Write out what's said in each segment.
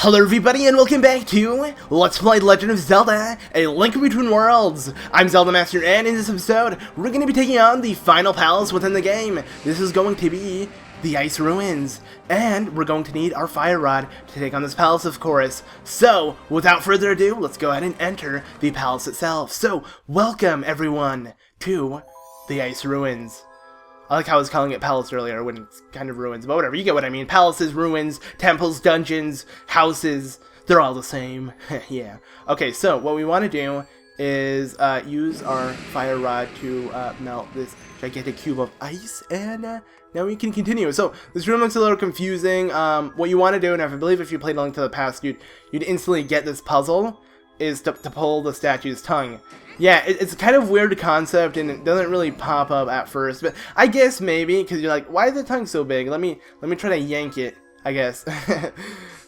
Hello everybody and welcome back to Let's Play Legend of Zelda, A Link Between Worlds. I'm ZeldaMaster, and in this episode, we're going to be taking on the final palace within the game. This is going to be the Ice Ruins, and we're going to need our Fire Rod to take on this palace, of course. So, without further ado, let's go ahead and enter the palace itself. So, welcome everyone to the Ice Ruins. I like how I was calling it palace earlier when it's kind of ruins, but whatever, you get what I mean. Palaces, ruins, temples, dungeons, houses, they're all the same. Yeah. Okay, so what we want to do is use our fire rod to melt this gigantic cube of ice, and now we can continue. So this room looks a little confusing. What you want to do, and I believe if you played A Link to the Past, you'd instantly get this puzzle, is to pull the statue's tongue. Yeah, it's a kind of weird concept, and it doesn't really pop up at first, but I guess maybe, because you're like, why is the tongue so big? Let me try to yank it, I guess.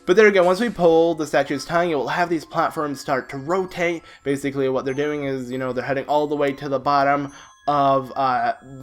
But there we go, once we pull the statue's tongue, it will have these platforms start to rotate. Basically what they're doing is, you know, they're heading all the way to the bottom of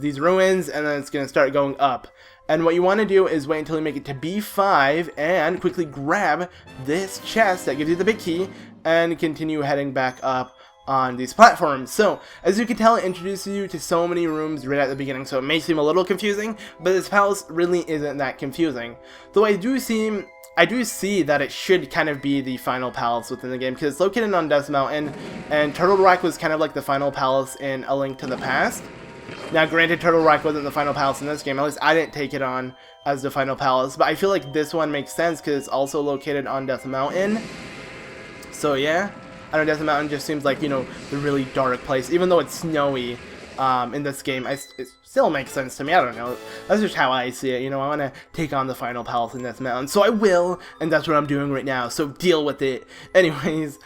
these ruins, and then it's going to start going up. And what you want to do is wait until you make it to B5, and quickly grab this chest that gives you the big key, and continue heading back up on these platforms. So, as you can tell, it introduces you to so many rooms right at the beginning, so it may seem a little confusing, but this palace really isn't that confusing. Though I do see that it should kind of be the final palace within the game, because it's located on Death Mountain, and Turtle Rock was kind of like the final palace in A Link to the Past. Now, granted, Turtle Rock wasn't the final palace in this game, at least I didn't take it on as the final palace, but I feel like this one makes sense because it's also located on Death Mountain. So yeah, I know Death Mountain just seems like, you know, the really dark place, even though it's snowy in this game. It still makes sense to me. I don't know. That's just how I see it. You know, I want to take on the final palace in Death Mountain, so I will, and that's what I'm doing right now. So deal with it. Anyways,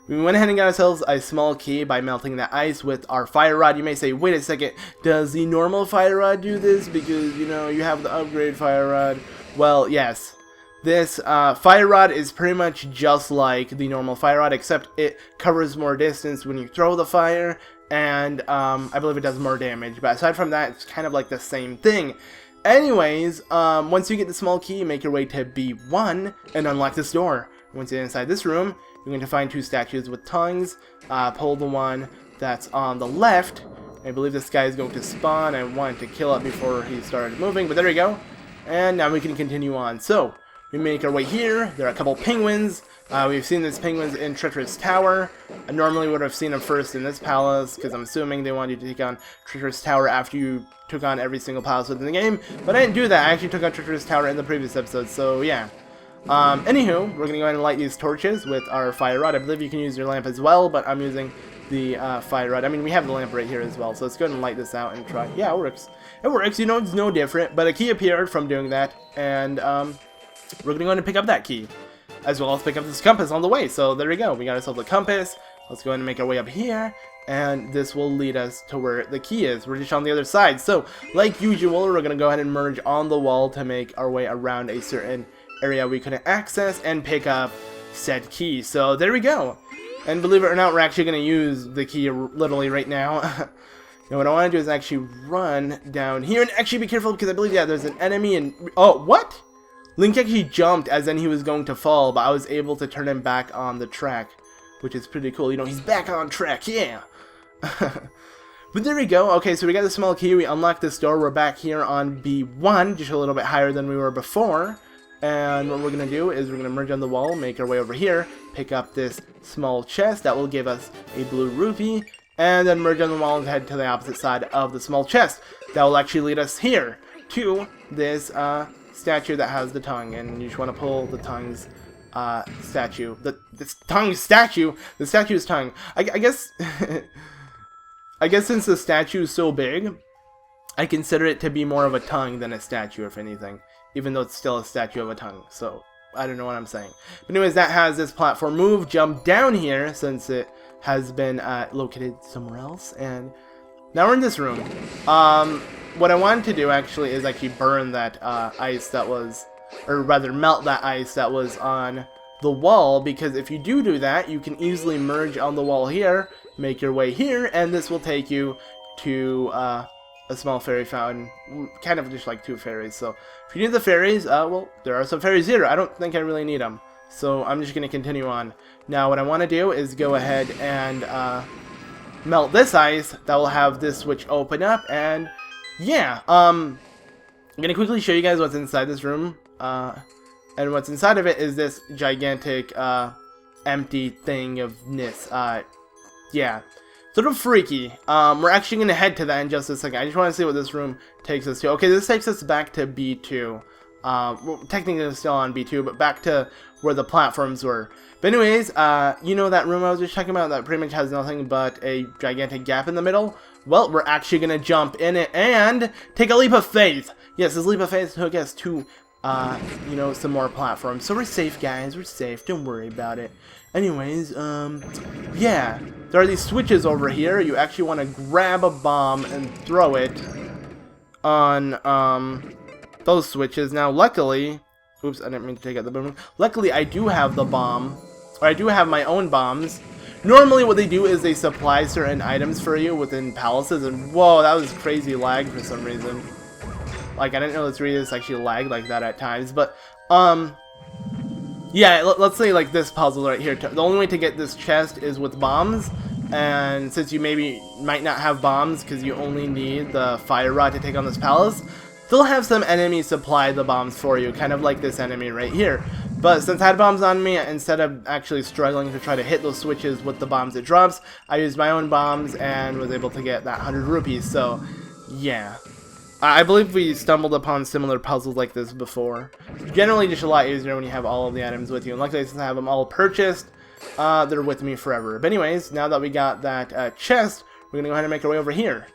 we went ahead and got ourselves a small key by melting the ice with our fire rod. You may say, wait a second, does the normal fire rod do this? Because, you know, you have the upgrade fire rod. Well, yes. This fire rod is pretty much just like the normal fire rod, except it covers more distance when you throw the fire, and I believe it does more damage. But aside from that, it's kind of like the same thing. Anyways, once you get the small key, make your way to B1 and unlock this door. Once you get inside this room, you're going to find two statues with tongues. Pull the one that's on the left. I believe this guy is going to spawn. I wanted to kill it before he started moving, but there we go. And now we can continue on. So, we make our way here. There are a couple penguins. We've seen these penguins in Treacherous Tower. I normally would have seen them first in this palace, because I'm assuming they wanted you to take on Treacherous Tower after you took on every single palace within the game. But I didn't do that. I actually took on Treacherous Tower in the previous episode, so yeah. Anywho, we're going to go ahead and light these torches with our fire rod. I believe you can use your lamp as well, but I'm using the fire rod. I mean, we have the lamp right here as well, so let's go ahead and light this out and try. Yeah, it works. It works, you know, it's no different, but a key appeared from doing that, and we're going to go ahead and pick up that key, as well as pick up this compass on the way. So there we go, we got ourselves a compass. Let's go ahead and make our way up here, and this will lead us to where the key is. We're just on the other side. So, like usual, we're going to go ahead and merge on the wall to make our way around a certain area we couldn't access and pick up said key. So there we go. And believe it or not, we're actually going to use the key literally right now. Now what I want to do is actually run down here, and actually be careful, because I believe, yeah, there's an enemy, and oh, what? Link actually jumped as then he was going to fall, but I was able to turn him back on the track, which is pretty cool. You know, he's back on track, yeah! But there we go. Okay, so we got the small key, we unlocked this door, we're back here on B1, just a little bit higher than we were before. And what we're going to do is we're going to merge on the wall, make our way over here, pick up this small chest that will give us a blue rupee, and then merge on the wall and head to the opposite side of the small chest. That will actually lead us here to this statue that has the tongue, and you just want to pull the tongue's statue. This tongue statue? The statue's tongue. I guess I guess since the statue is so big, I consider it to be more of a tongue than a statue, if anything. Even though it's still a statue of a tongue, so I don't know what I'm saying. But anyways, that has this platform move, jump down here, since it has been located somewhere else, and now we're in this room. What I wanted to do actually is actually burn that ice that was, or rather melt that ice that was on the wall, because if you do that, you can easily merge on the wall here, make your way here, and this will take you to a small fairy fountain, kind of just like two fairies. So if you need the fairies, well, there are some fairies here. I don't think I really need them. So I'm just going to continue on. Now what I want to do is go ahead and melt this ice. That will have this switch open up, and yeah, I'm going to quickly show you guys what's inside this room. And what's inside of it is this gigantic empty thing of ness. Yeah, sort of freaky. We're actually going to head to that in just a second. I just want to see what this room takes us to. Okay, this takes us back to B2. Well, technically it's still on B2, but back to where the platforms were. But anyways, you know that room I was just talking about that pretty much has nothing but a gigantic gap in the middle? Well, we're actually going to jump in it and take a leap of faith. Yes, this leap of faith took us to, you know, some more platforms. So we're safe, guys. We're safe. Don't worry about it. Anyways, yeah. There are these switches over here. You actually want to grab a bomb and throw it on, those switches. Now, luckily, oops, I didn't mean to take out the boom. Luckily, I do have the bomb, or I do have my own bombs. Normally, what they do is they supply certain items for you within palaces, and whoa, that was crazy lag for some reason. Like, I didn't know this actually lagged like that at times, but, yeah, let's say, like, this puzzle right here. The only way to get this chest is with bombs, and since you might not have bombs, because you only need the fire rod to take on this palace, they'll have some enemies supply the bombs for you, kind of like this enemy right here. But since I had bombs on me, instead of actually struggling to try to hit those switches with the bombs it drops, I used my own bombs and was able to get that 100 rupees, so yeah. I believe we stumbled upon similar puzzles like this before. It's generally just a lot easier when you have all of the items with you, and luckily since I have them all purchased, they're with me forever. But anyways, now that we got that chest, we're going to go ahead and make our way over here.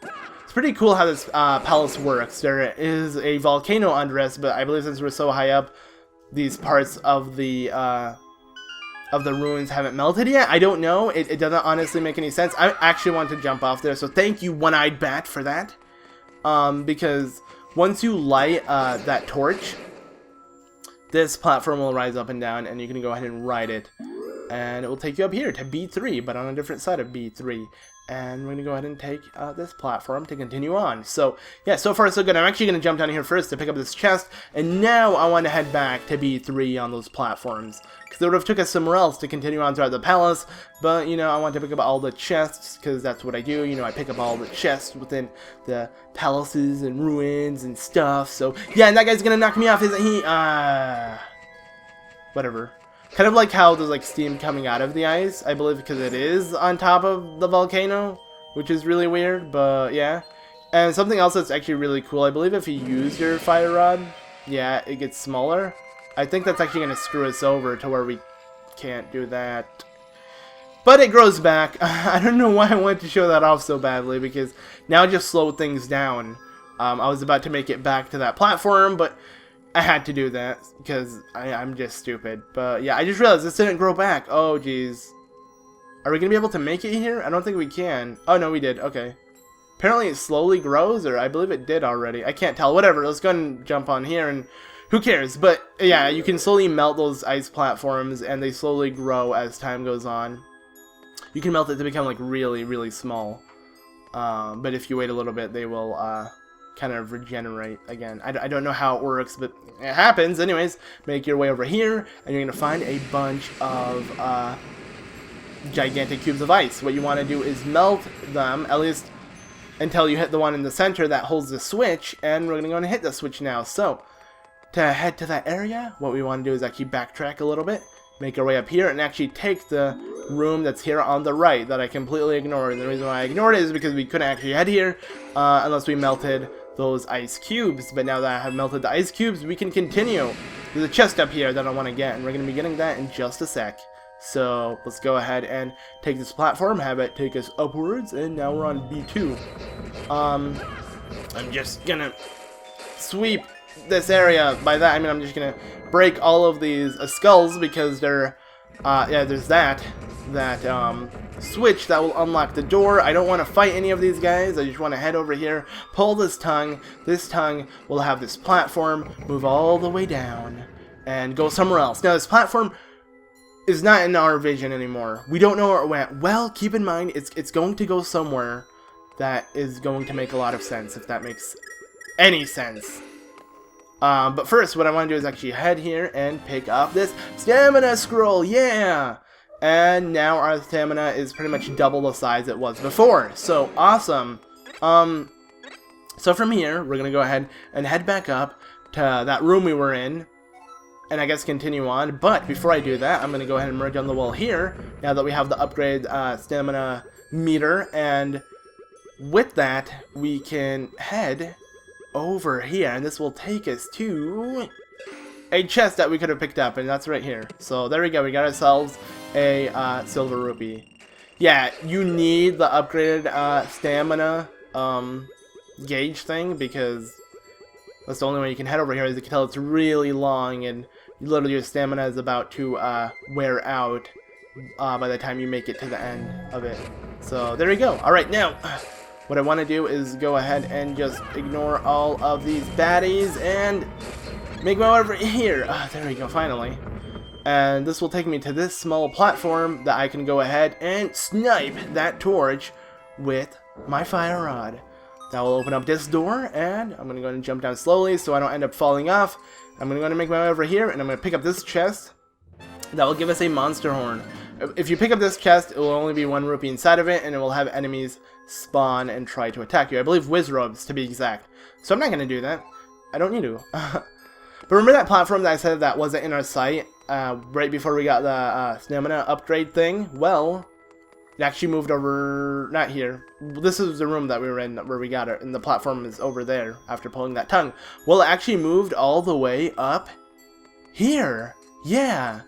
Pretty cool how this palace works. There is a volcano under us, but I believe since we're so high up, these parts of the ruins haven't melted yet. I don't know. It doesn't honestly make any sense. I actually want to jump off there, so thank you, One-Eyed Bat, for that. Because once you light that torch, this platform will rise up and down, and you can go ahead and ride it, and it will take you up here to B3, but on a different side of B3. And we're going to go ahead and take this platform to continue on. So, yeah, so far so good. I'm actually going to jump down here first to pick up this chest. And now I want to head back to B3 on those platforms. Because it would have took us somewhere else to continue on throughout the palace. But, you know, I want to pick up all the chests. Because that's what I do. You know, I pick up all the chests within the palaces and ruins and stuff. So, yeah, and that guy's going to knock me off, isn't he? Whatever. Kind of like how there's like steam coming out of the ice, I believe, because it is on top of the volcano, which is really weird, but yeah. And something else that's actually really cool, I believe if you use your fire rod, yeah, it gets smaller. I think that's actually going to screw us over to where we can't do that. But it grows back. I don't know why I wanted to show that off so badly, because now it just slowed things down. I was about to make it back to that platform, but I had to do that because I'm just stupid. But yeah, I just realized this didn't grow back. Oh, geez. Are we going to be able to make it here? I don't think we can. Oh, no, we did. Okay. Apparently it slowly grows, or I believe it did already. I can't tell. Whatever. Let's go and jump on here, and who cares? But yeah, you can slowly melt those ice platforms, and they slowly grow as time goes on. You can melt it to become like really, really small. But if you wait a little bit, they will kind of regenerate again. I don't know how it works, but it happens. Anyways, make your way over here, and you're going to find a bunch of gigantic cubes of ice. What you want to do is melt them, at least until you hit the one in the center that holds the switch, and we're going to go and hit the switch now. So, to head to that area, what we want to do is actually backtrack a little bit, make our way up here, and actually take the room that's here on the right that I completely ignored. And the reason why I ignored it is because we couldn't actually head here unless we melted those ice cubes. But now that I have melted the ice cubes, we can continue. There's a chest up here that I want to get, and we're going to be getting that in just a sec. So let's go ahead and take this platform, have it take us upwards, and now we're on B2. I'm just going to sweep this area. By that I mean I'm just going to break all of these skulls, because they're, yeah, there's that switch that will unlock the door. I don't want to fight any of these guys. I just want to head over here, pull this tongue. This tongue will have this platform move all the way down and go somewhere else. Now this platform is not in our vision anymore. We don't know where it went. Well, keep in mind it's going to go somewhere that is going to make a lot of sense, if that makes any sense. But first, what I want to do is actually head here and pick up this stamina scroll, yeah! And now our stamina is pretty much double the size it was before, so awesome! So from here, we're gonna go ahead and head back up to that room we were in, and I guess continue on. But before I do that, I'm gonna go ahead and merge on the wall here, now that we have the upgrade stamina meter, and with that, we can head over here, and this will take us to a chest that we could have picked up, and that's right here. So there we go, we got ourselves a silver rupee. Yeah, you need the upgraded stamina gauge thing, because that's the only way you can head over here. As you can tell, it's really long, and literally your stamina is about to wear out by the time you make it to the end of it. So there we go. Alright, now what I want to do is go ahead and just ignore all of these baddies and make my way over here. There we go, finally. And this will take me to this small platform that I can go ahead and snipe that torch with my fire rod. That will open up this door, and I'm going to go ahead and jump down slowly so I don't end up falling off. I'm going to go ahead and make my way over here, and I'm going to pick up this chest. That will give us a monster horn. If you pick up this chest, it will only be 1 rupee inside of it, and it will have enemies spawn and try to attack you. I believe Wizrobes, to be exact. So I'm not going to do that. I don't need to. But remember that platform that I said that wasn't in our sight right before we got the stamina upgrade thing? Well, it actually moved over, not here. This is the room that we were in where we got it, and the platform is over there after pulling that tongue. Well, it actually moved all the way up here. Yeah.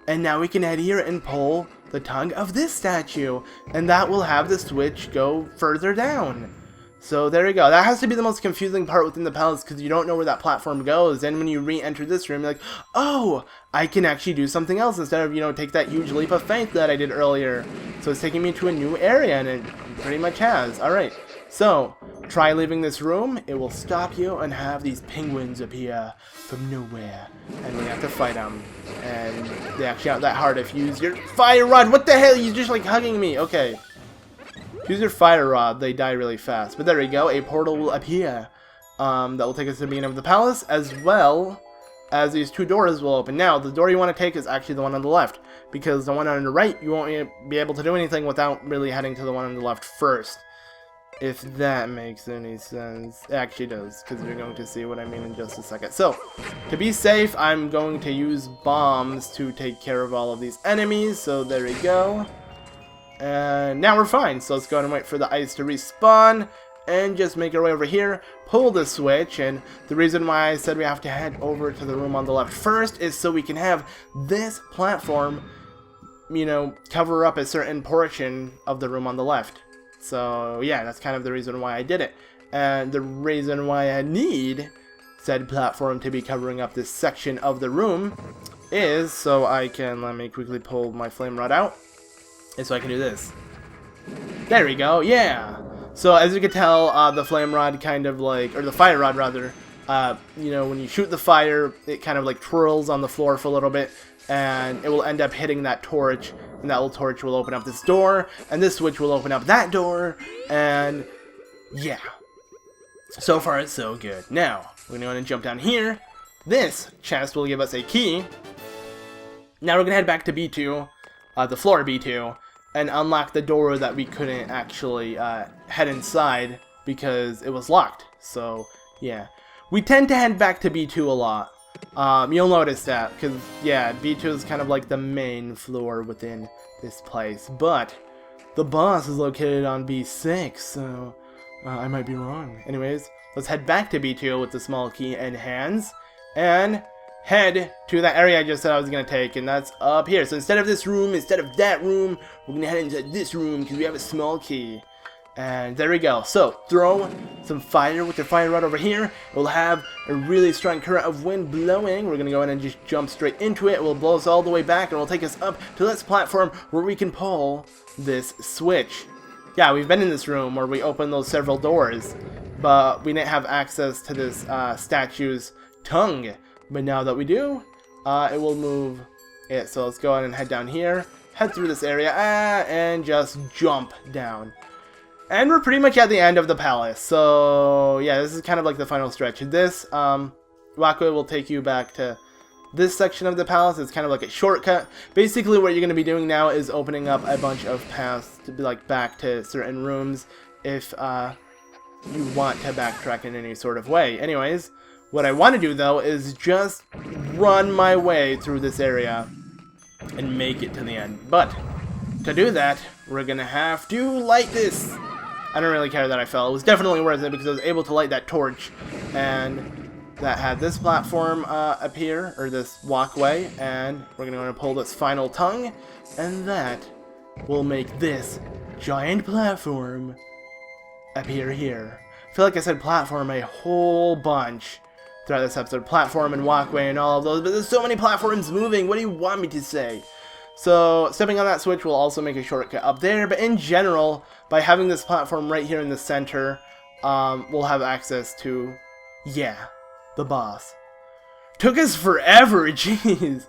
And now we can head here and pull the tongue of this statue, and that will have the switch go further down. So there you go. That has to be the most confusing part within the palace, because you don't know where that platform goes. And when you re-enter this room, you're like, oh, I can actually do something else instead of, you know, take that huge leap of faith that I did earlier. So it's taking me to a new area, and it pretty much has. Alright, so try leaving this room. It will stop you and have these penguins appear from nowhere, and we have to fight them. And they actually aren't that hard if you use your fire rod. What the hell? You're just like hugging me. Okay. Use your fire rod, they die really fast. But there we go, a portal will appear that will take us to the beginning of the palace, as well as these 2 doors will open. Now, the door you want to take is actually the one on the left, because the one on the right, you won't be able to do anything without really heading to the one on the left first. If that makes any sense. It actually does, because you're going to see what I mean in just a second. So, to be safe, I'm going to use bombs to take care of all of these enemies, so there we go. And now we're fine, so let's go ahead and wait for the ice to respawn, and just make our way over here, pull the switch, and the reason why I said we have to head over to the room on the left first is so we can have this platform, you know, cover up a certain portion of the room on the left. So yeah, that's kind of the reason why I did it. And the reason why I need said platform to be covering up this section of the room is so I can, let me quickly pull my flame rod out. And so I can do this. There we go, yeah! So as you can tell, the flame rod kind of like, or the fire rod rather, you know, when you shoot the fire, it kind of like twirls on the floor for a little bit, and it will end up hitting that torch, and that little torch will open up this door, and this switch will open up that door, and yeah. So far, so good. Now, we're going to jump down here. This chest will give us a key. Now we're going to head back to B2. The floor B2, and unlock the door that we couldn't actually head inside because it was locked. So yeah, we tend to head back to B2 a lot. You'll notice that because yeah, B2 is kind of like the main floor within this place, but the boss is located on B6, so I might be wrong. Anyways, let's head back to B2 with the small key in hands and head to that area I just said I was going to take, and that's up here. So instead of this room, instead of that room, we're going to head into this room because we have a small key. And there we go. So throw some fire with your fire rod over here. We'll have a really strong current of wind blowing. We're going to go in and just jump straight into it. It will blow us all the way back, and it will take us up to this platform where we can pull this switch. Yeah, we've been in this room where we opened those several doors, but we didn't have access to this statue's tongue. But now that we do, it will move it. So let's go ahead and head down here, head through this area, and just jump down. And we're pretty much at the end of the palace. So yeah, this is kind of like the final stretch. This walkway will take you back to this section of the palace. It's kind of like a shortcut. Basically, what you're going to be doing now is opening up a bunch of paths to be like back to certain rooms if you want to backtrack in any sort of way. Anyways, what I want to do though is just run my way through this area and make it to the end. But to do that, we're going to have to light this. I don't really care that I fell. It was definitely worth it because I was able to light that torch, and that had this platform appear, or this walkway, and we're going to pull this final tongue, and that will make this giant platform appear here. I feel like I said platform a whole bunch throughout this episode. Platform and walkway and all of those, but there's so many platforms moving. What do you want me to say? So, stepping on that switch will also make a shortcut up there, but in general, by having this platform right here in the center, we'll have access to, yeah, the boss. Took us forever, jeez.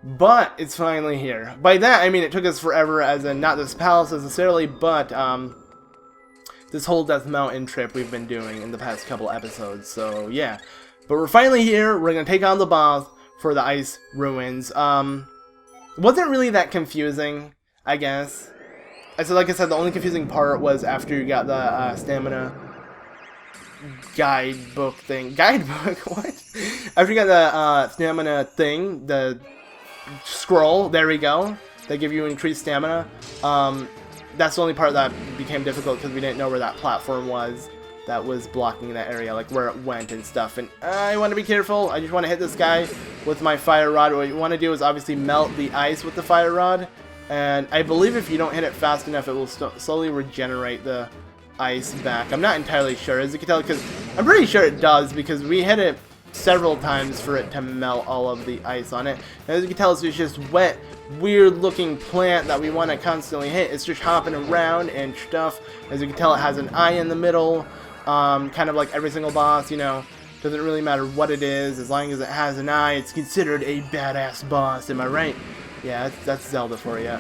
But it's finally here. By that, I mean it took us forever as in not this palace necessarily, but this whole Death Mountain trip we've been doing in the past couple episodes. So, yeah. But we're finally here. We're going to take on the boss for the Ice Ruins. Wasn't really that confusing, I guess. So like I said, the only confusing part was after you got the stamina guidebook thing. Guidebook? What? After you got the stamina thing, the scroll, there we go. They give you increased stamina. That's the only part that became difficult because we didn't know where that platform was that was blocking that area, like where it went and stuff. And I want to be careful. I just want to hit this guy with my fire rod. What you want to do is obviously melt the ice with the fire rod. And I believe if you don't hit it fast enough, it will slowly regenerate the ice back. I'm not entirely sure, as you can tell, because I'm pretty sure it does, because we hit it several times for it to melt all of the ice on it. And as you can tell, it's just wet, weird-looking plant that we want to constantly hit. It's just hopping around and stuff. As you can tell, it has an eye in the middle. Kind of like every single boss, you know, doesn't really matter what it is, as long as it has an eye, it's considered a badass boss, am I right? Yeah, that's Zelda for you.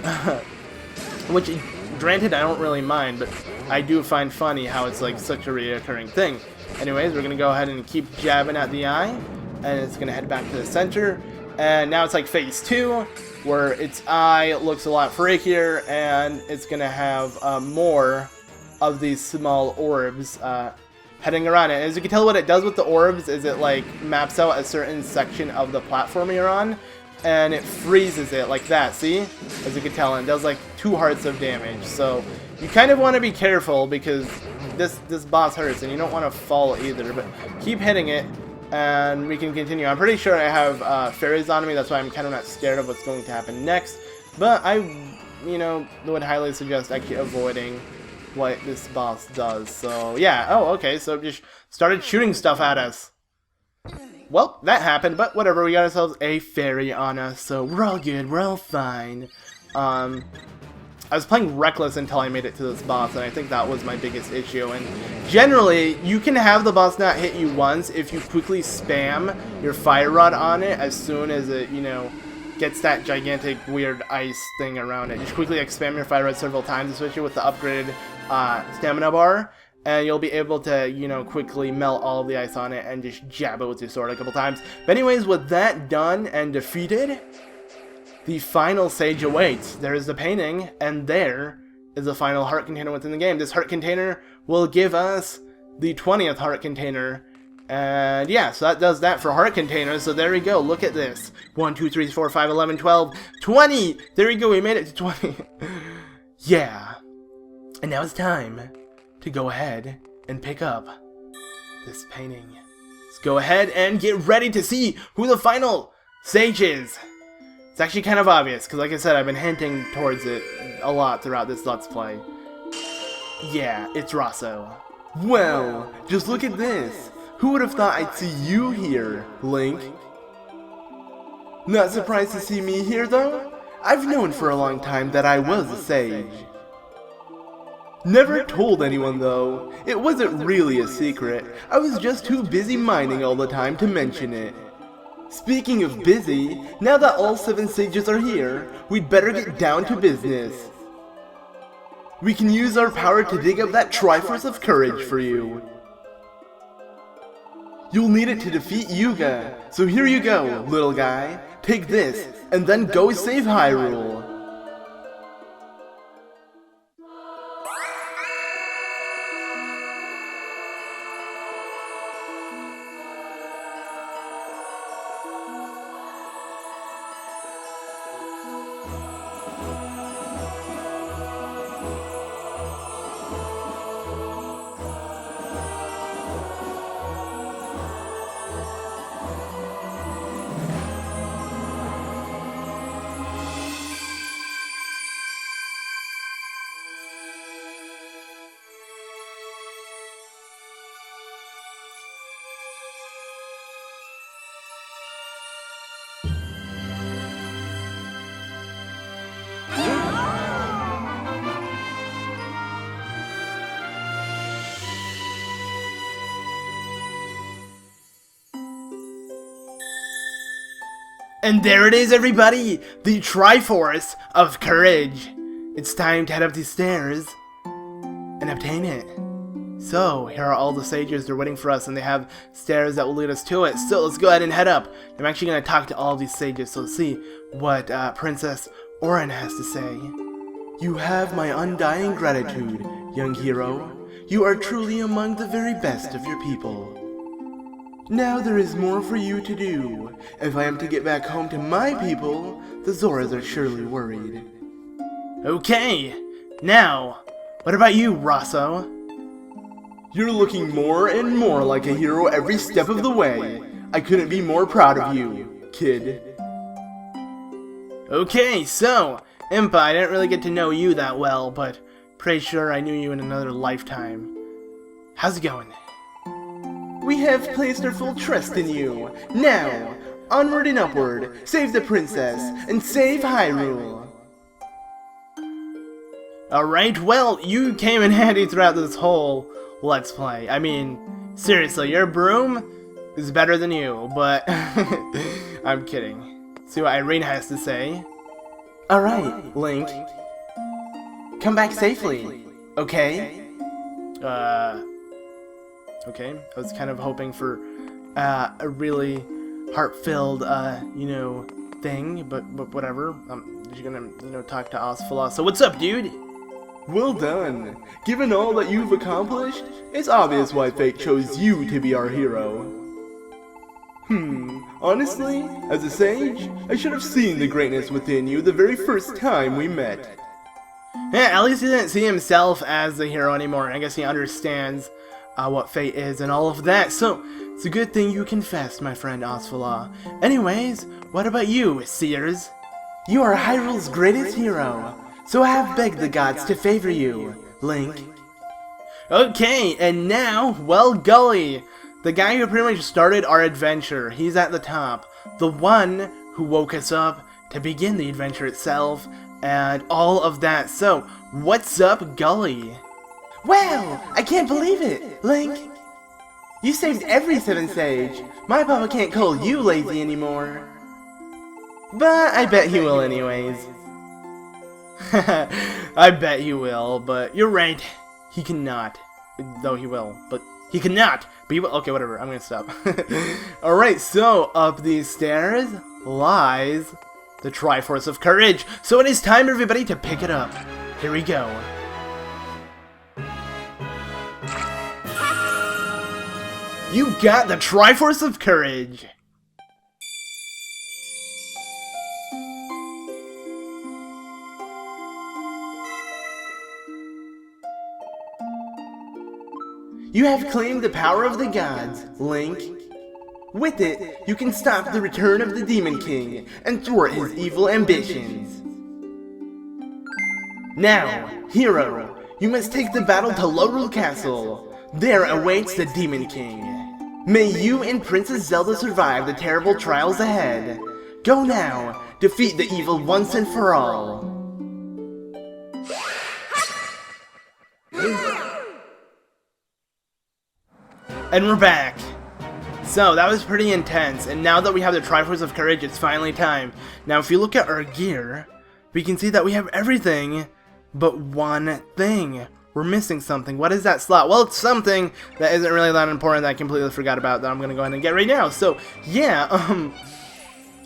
Which, granted, I don't really mind, but I do find funny how it's like such a reoccurring thing. Anyways, we're gonna go ahead and keep jabbing at the eye, and it's gonna head back to the center, and now it's like phase 2, where its eye looks a lot freakier, and it's gonna have more of these small orbs heading around it. As you can tell, what it does with the orbs is it like maps out a certain section of the platform you're on, and it freezes it like that, see? As you can tell, and it does like 2 hearts of damage. So you kind of want to be careful because this boss hurts and you don't want to fall either, but keep hitting it and we can continue. I'm pretty sure I have fairies on me, that's why I'm kind of not scared of what's going to happen next, but I, you know, would highly suggest actually avoiding what this boss does. So yeah, oh okay, so it just started shooting stuff at us. Well, that happened, but whatever, we got ourselves a fairy on us, so we're all good, we're all fine. I was playing reckless until I made it to this boss, and I think that was my biggest issue. And generally, you can have the boss not hit you once if you quickly spam your fire rod on it as soon as it, you know, gets that gigantic weird ice thing around it. Just quickly spam your fire rod several times, especially with the upgraded stamina bar, and you'll be able to, you know, quickly melt all of the ice on it and just jab it with your sword a couple times. But anyways, with that done and defeated, the final stage awaits. There is the painting, and there is the final heart container within the game. This heart container will give us the 20th heart container. And yeah, so that does that for heart containers. So there we go. Look at this. 1, 2, 3, 4, 5, 11, 12, 20. There we go. We made it to 20. Yeah. And now it's time to go ahead and pick up this painting. Let's go ahead and get ready to see who the final sage is. It's actually kind of obvious, because like I said, I've been hinting towards it a lot throughout this Let's Play. Yeah, it's Rosso. Well, just look at this. Who would have thought I'd see you here, Link? Not surprised to see me here, though? I've known for a long time that I was a sage. Never told anyone, though. It wasn't really a secret. I was just too busy mining all the time to mention it. Speaking of busy, now that all 7 sages are here, we'd better get down to business. We can use our power to dig up that Triforce of Courage for you. You'll need it to defeat Yuga. So here you go, little guy. Take this, and then go save Hyrule. And there it is, everybody! The Triforce of Courage! It's time to head up these stairs and obtain it. So, here are all the sages. They're waiting for us, and they have stairs that will lead us to it. So, let's go ahead and head up. I'm actually going to talk to all these sages, so let's see what Princess Oren has to say. You have my undying gratitude, young hero. You are truly among the very best of your people. Now there is more for you to do. If I am to get back home to my people, the Zoras are surely worried. Okay, now, what about you, Rosso? You're looking more and more like a hero every step of the way. I couldn't be more proud of you, kid. Okay, so, Impa, I didn't really get to know you that well, but pretty sure I knew you in another lifetime. How's it going? We have placed our full trust in you. Now, onward and upward, save the princess, and save Hyrule. Alright, well, you came in handy throughout this whole Let's Play. I mean, seriously, your broom is better than you, but I'm kidding. See what Irene has to say. Alright, Link. Come back safely, okay? Okay, I was kind of hoping for a really heart-filled, you know, thing, but whatever. I'm just gonna, you know, talk to Osfala. So what's up, dude? Well done. Given all that you've accomplished, it's obvious why fate chose you to be our hero. Honestly, as a sage, I should have seen the greatness within you the very first time we met. Yeah, at least he didn't see himself as the hero anymore. I guess he understands what fate is and all of that, so it's a good thing you confessed, my friend Osfala. Anyways, what about you, Seers? You are Hyrule's greatest hero, so I have begged the gods to favor you, Link. Okay, and now, well, Gulley, the guy who pretty much started our adventure. He's at the top, the one who woke us up to begin the adventure itself, and all of that. So, what's up, Gulley? Wow, I can't believe it, Link. You saved every 7th sage. My papa can't call you lazy anymore. But I bet he will anyways. I bet he will, but you're right. He cannot. Though he will, but he cannot. But he will. Okay, whatever, I'm gonna stop. Alright, so up these stairs lies the Triforce of Courage. So it is time, everybody, to pick it up. Here we go. You got the Triforce of Courage! You have claimed the power of the gods, Link. With it, you can stop the return of the Demon King and thwart his evil ambitions. Now, hero, you must take the battle to Lorule Castle. There awaits the Demon King. May you and Princess Zelda survive the terrible trials ahead. Go now, defeat the evil once and for all. And we're back. So, that was pretty intense, and now that we have the Triforce of Courage, it's finally time. Now, if you look at our gear, we can see that we have everything but one thing. we're missing something. What is that slot? Well, it's something that isn't really that important that I completely forgot about that I'm gonna go ahead and get right now. So, yeah,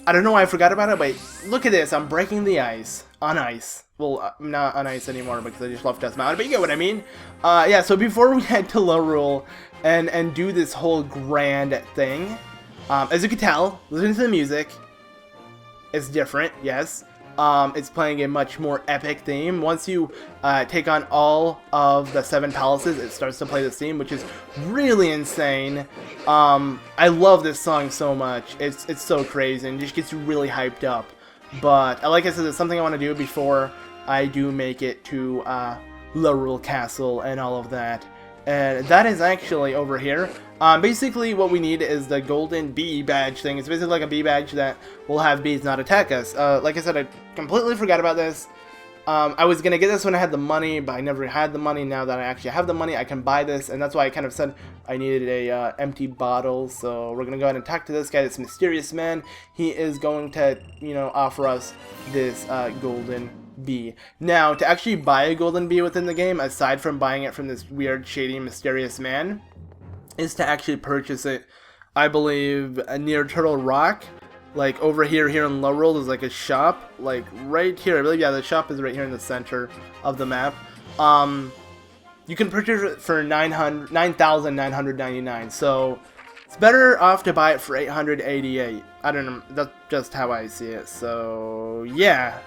I don't know why I forgot about it, but look at this. I'm breaking the ice. On ice. Well, I'm not on ice anymore because I just left us out, but you get what I mean. Yeah, so before we head to Lorule and do this whole grand thing, as you can tell, listening to the music, it's different, yes. It's playing a much more epic theme. Once you take on all of the 7 palaces, it starts to play this theme, which is really insane. I love this song so much. It's so crazy and just gets you really hyped up. But like I said, it's something I want to do before I do make it to Lorule Castle and all of that. And that is actually over here. Basically what we need is the golden bee badge thing. It's basically like a bee badge that will have bees not attack us. Like I said, I completely forgot about this. I was gonna get this when I had the money, but I never had the money. Now that I actually have the money, I can buy this, and that's why I kind of said I needed a empty bottle. So we're gonna go ahead and talk to this guy, this mysterious man. He is going to, you know, offer us this golden bee. Now, to actually buy a golden bee within the game, aside from buying it from this weird, shady, mysterious man, is to actually purchase it, I believe, near Turtle Rock. Like over here in Lorule, there's like a shop, like right here. I believe, yeah, the shop is right here in the center of the map. You can purchase it for 9,999. So it's better off to buy it for 888. I don't know. That's just how I see it. So yeah,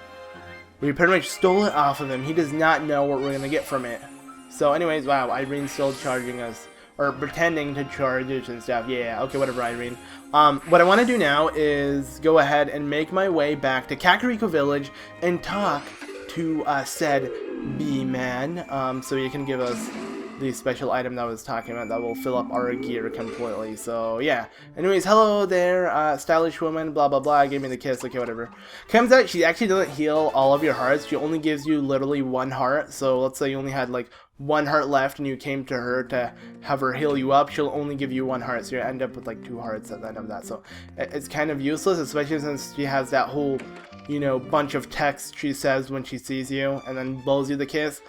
we pretty much stole it off of him. He does not know what we're gonna get from it. So anyways, wow, Irene's still charging us. Or pretending to charge it and stuff. Yeah, okay, whatever, Irene. What I want to do now is go ahead and make my way back to Kakariko Village and talk to said bee man. So you can give us the special item that I was talking about that will fill up our gear completely. So yeah. Anyways, hello there, stylish woman, blah blah blah. Gave me the kiss, okay, whatever. Comes out, she actually doesn't heal all of your hearts. She only gives you literally 1 heart. So let's say you only had like 1 heart left and you came to her to have her heal you up, she'll only give you 1 heart, so you end up with like 2 hearts at the end of that. So it's kind of useless, especially since she has that whole, you know, bunch of text she says when she sees you and then blows you the kiss.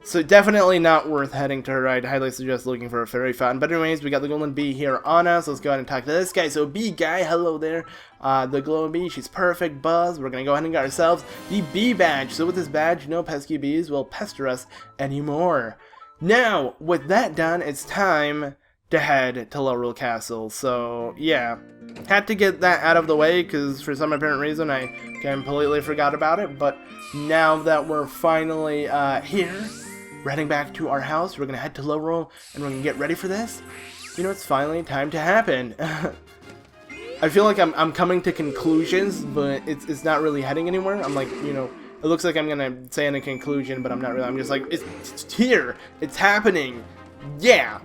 So definitely not worth heading to her. I'd highly suggest looking for a fairy fountain. But anyways, we got the golden bee here on us. Let's go ahead and talk to this guy. So bee guy, hello there. The glowing bee, she's perfect. Buzz. We're gonna go ahead and get ourselves the bee badge. So with this badge, no pesky bees will pester us anymore. Now, with that done, it's time to head to Lorule Castle. So yeah, had to get that out of the way because for some apparent reason I completely forgot about it. But now that we're finally here, we're heading back to our house. We're gonna head to Lorule and we're gonna get ready for this. You know, it's finally time to happen. I feel like I'm coming to conclusions, but it's not really heading anywhere. I'm like, you know, it looks like I'm gonna say in a conclusion, but I'm not really. I'm just like, it's here. It's happening. Yeah.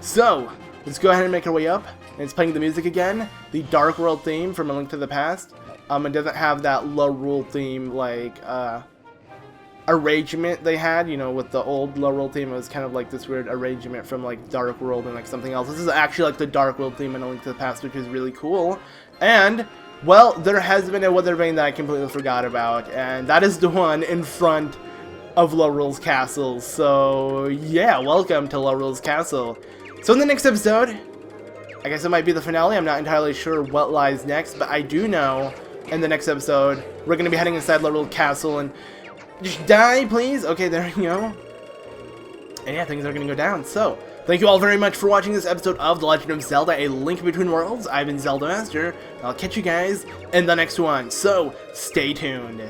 So let's go ahead and make our way up. And it's playing the music again, the Dark World theme from A Link to the Past. It doesn't have that Lorule theme like arrangement they had, you know, with the old Lorule theme. It was kind of like this weird arrangement from like Dark World and like something else. This is actually like the Dark World theme in A Link to the Past, which is really cool. And well, there has been a weather vane that I completely forgot about, and that is the one in front of Lorule's Castle. So yeah, welcome to Lorule's Castle. So in the next episode, I guess it might be the finale. I'm not entirely sure what lies next, but I do know in the next episode we're going to be heading inside Lorule Castle and just die, please. Okay, there you go. And yeah, things are going to go down. So thank you all very much for watching this episode of The Legend of Zelda, A Link Between Worlds. I've been ZeldaMaster. I'll catch you guys in the next one. So stay tuned.